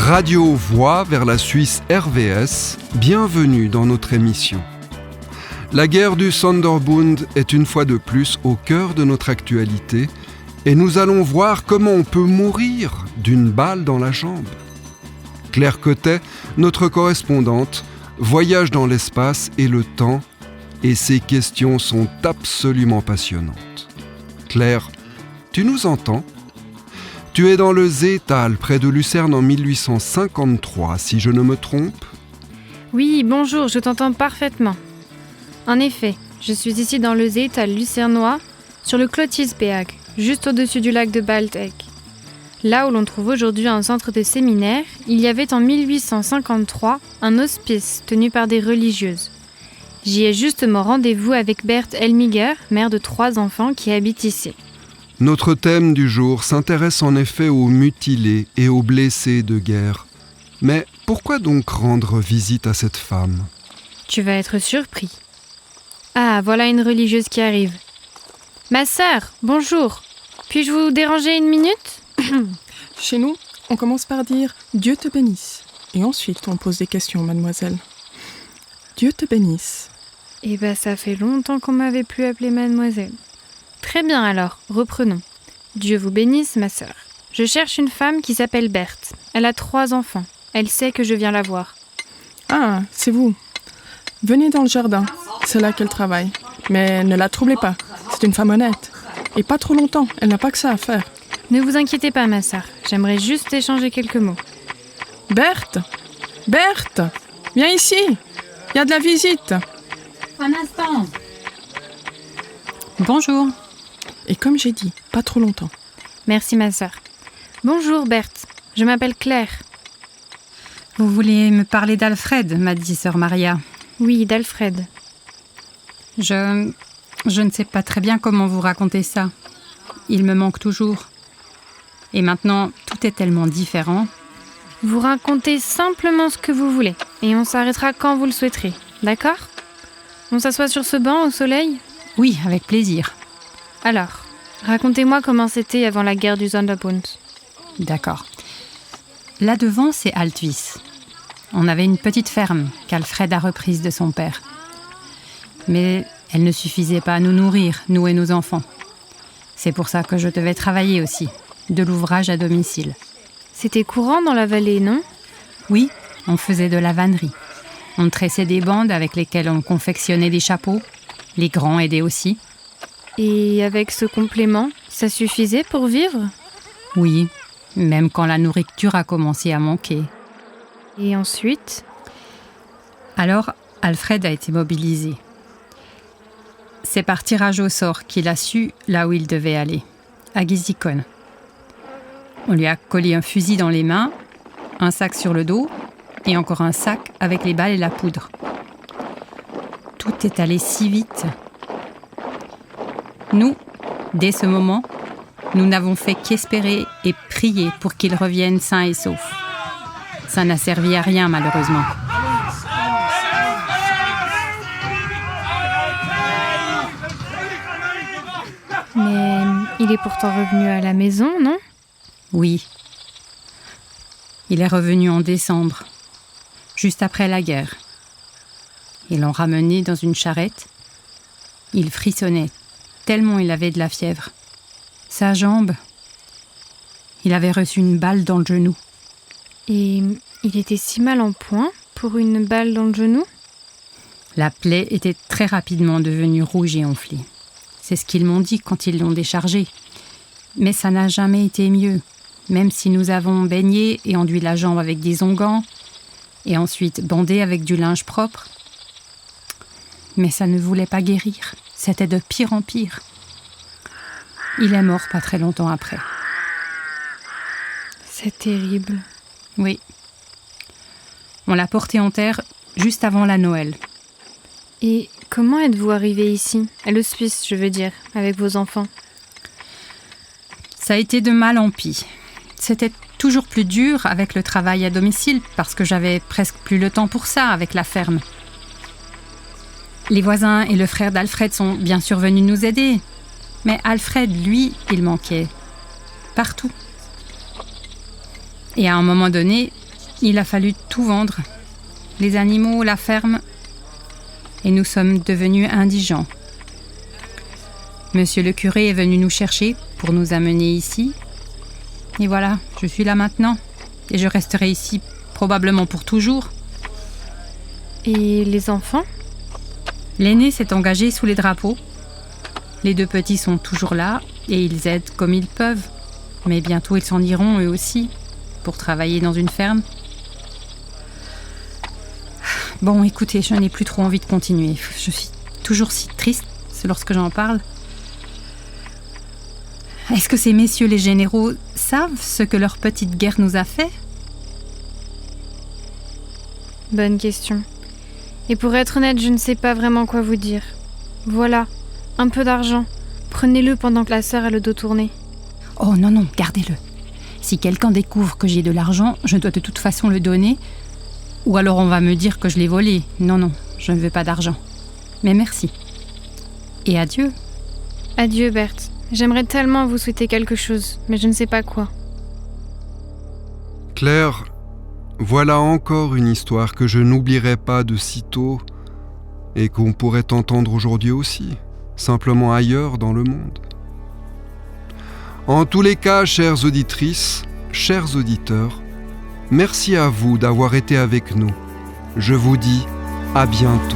Radio Voix vers la Suisse RVS, bienvenue dans notre émission. La guerre du Sonderbund est une fois de plus au cœur de notre actualité et nous allons voir comment on peut mourir d'une balle dans la jambe. Claire Cotet, notre correspondante, voyage dans l'espace et le temps et ses questions sont absolument passionnantes. Claire, tu nous entends ? Tu es dans le Seetal, près de Lucerne en 1853, si je ne me trompe ? Oui, bonjour, je t'entends parfaitement. En effet, je suis ici dans le Seetal lucernois, sur le Clotilsberg, juste au-dessus du lac de Balteck. Là où l'on trouve aujourd'hui un centre de séminaire, il y avait en 1853 un hospice tenu par des religieuses. J'y ai justement rendez-vous avec Berthe Elmiger, mère de 3 enfants qui habite ici. Notre thème du jour s'intéresse en effet aux mutilés et aux blessés de guerre. Mais pourquoi donc rendre visite à cette femme ? Tu vas être surpris. Ah, voilà une religieuse qui arrive. Ma sœur, bonjour. Puis-je vous déranger une minute ? Chez nous, on commence par dire « Dieu te bénisse ». Et ensuite, on pose des questions, mademoiselle. Dieu te bénisse. Eh ben, ça fait longtemps qu'on m'avait plus appelée mademoiselle. Très bien alors, reprenons. Dieu vous bénisse, ma sœur. Je cherche une femme qui s'appelle Berthe. Elle a 3 enfants. Elle sait que je viens la voir. Ah, c'est vous. Venez dans le jardin. C'est là qu'elle travaille. Mais ne la troublez pas. C'est une femme honnête. Et pas trop longtemps. Elle n'a pas que ça à faire. Ne vous inquiétez pas, ma sœur. J'aimerais juste échanger quelques mots. Berthe ! Berthe ! Viens ici ! Il y a de la visite. Un instant. Bonjour. Et comme j'ai dit, pas trop longtemps. Merci, ma sœur. Bonjour, Berthe. Je m'appelle Claire. Vous voulez me parler d'Alfred, m'a dit sœur Maria. Oui, d'Alfred. Je ne sais pas très bien comment vous raconter ça. Il me manque toujours. Et maintenant, tout est tellement différent. Vous racontez simplement ce que vous voulez. Et on s'arrêtera quand vous le souhaiterez. D'accord ? On s'assoit sur ce banc au soleil ? Oui, avec plaisir. Alors, racontez-moi comment c'était avant la guerre du Sonderbund. D'accord. Là devant, c'est Altwies. On avait une petite ferme qu'Alfred a reprise de son père. Mais elle ne suffisait pas à nous nourrir, nous et nos enfants. C'est pour ça que je devais travailler aussi, de l'ouvrage à domicile. C'était courant dans la vallée, non ? Oui, on faisait de la vannerie. On tressait des bandes avec lesquelles on confectionnait des chapeaux. Les grands aidaient aussi. Et avec ce complément, ça suffisait pour vivre ? Oui, même quand la nourriture a commencé à manquer. Et ensuite ? Alors, Alfred a été mobilisé. C'est par tirage au sort qu'il a su là où il devait aller, à Gizikon. On lui a collé un fusil dans les mains, un sac sur le dos et encore un sac avec les balles et la poudre. Tout est allé si vite. Nous, dès ce moment, nous n'avons fait qu'espérer et prier pour qu'il revienne sain et sauf. Ça n'a servi à rien, malheureusement. Mais il est pourtant revenu à la maison, non ? Oui. Il est revenu en décembre, juste après la guerre. Ils l'ont ramené dans une charrette. Il frissonnait, tellement il avait de la fièvre. Sa jambe, il avait reçu une balle dans le genou. Et il était si mal en point pour une balle dans le genou ? La plaie était très rapidement devenue rouge et enflée. C'est ce qu'ils m'ont dit quand ils l'ont déchargé. Mais ça n'a jamais été mieux, même si nous avons baigné et enduit la jambe avec des onguents, et ensuite bandé avec du linge propre. Mais ça ne voulait pas guérir. C'était de pire en pire. Il est mort pas très longtemps après. C'est terrible. Oui. On l'a porté en terre juste avant la Noël. Et comment êtes-vous arrivé ici, à l'hospice, je veux dire, avec vos enfants ? Ça a été de mal en pis. C'était toujours plus dur avec le travail à domicile parce que j'avais presque plus le temps pour ça avec la ferme. Les voisins et le frère d'Alfred sont bien sûr venus nous aider. Mais Alfred, lui, il manquait partout. Et à un moment donné, Il a fallu tout vendre. Les animaux, la ferme. Et nous sommes devenus indigents. Monsieur le curé est venu nous chercher pour nous amener ici. Et voilà, je suis là maintenant. Et je resterai ici probablement pour toujours. Et les enfants? L'aîné s'est engagé sous les drapeaux. Les 2 petits sont toujours là et ils aident comme ils peuvent. Mais bientôt ils s'en iront eux aussi pour travailler dans une ferme. Bon, écoutez, je n'ai plus trop envie de continuer. Je suis toujours si triste lorsque j'en parle. Est-ce que ces messieurs les généraux savent ce que leur petite guerre nous a fait? Bonne question. Et pour être honnête, je ne sais pas vraiment quoi vous dire. Voilà, un peu d'argent. Prenez-le pendant que la sœur a le dos tourné. Oh non, gardez-le. Si quelqu'un découvre que j'ai de l'argent, je dois de toute façon le donner. Ou alors on va me dire que je l'ai volé. Non, je ne veux pas d'argent. Mais merci. Et adieu. Adieu, Berthe. J'aimerais tellement vous souhaiter quelque chose, mais je ne sais pas quoi. Claire, voilà encore une histoire que je n'oublierai pas de sitôt et qu'on pourrait entendre aujourd'hui aussi, simplement ailleurs dans le monde. En tous les cas, chères auditrices, chers auditeurs, merci à vous d'avoir été avec nous. Je vous dis à bientôt.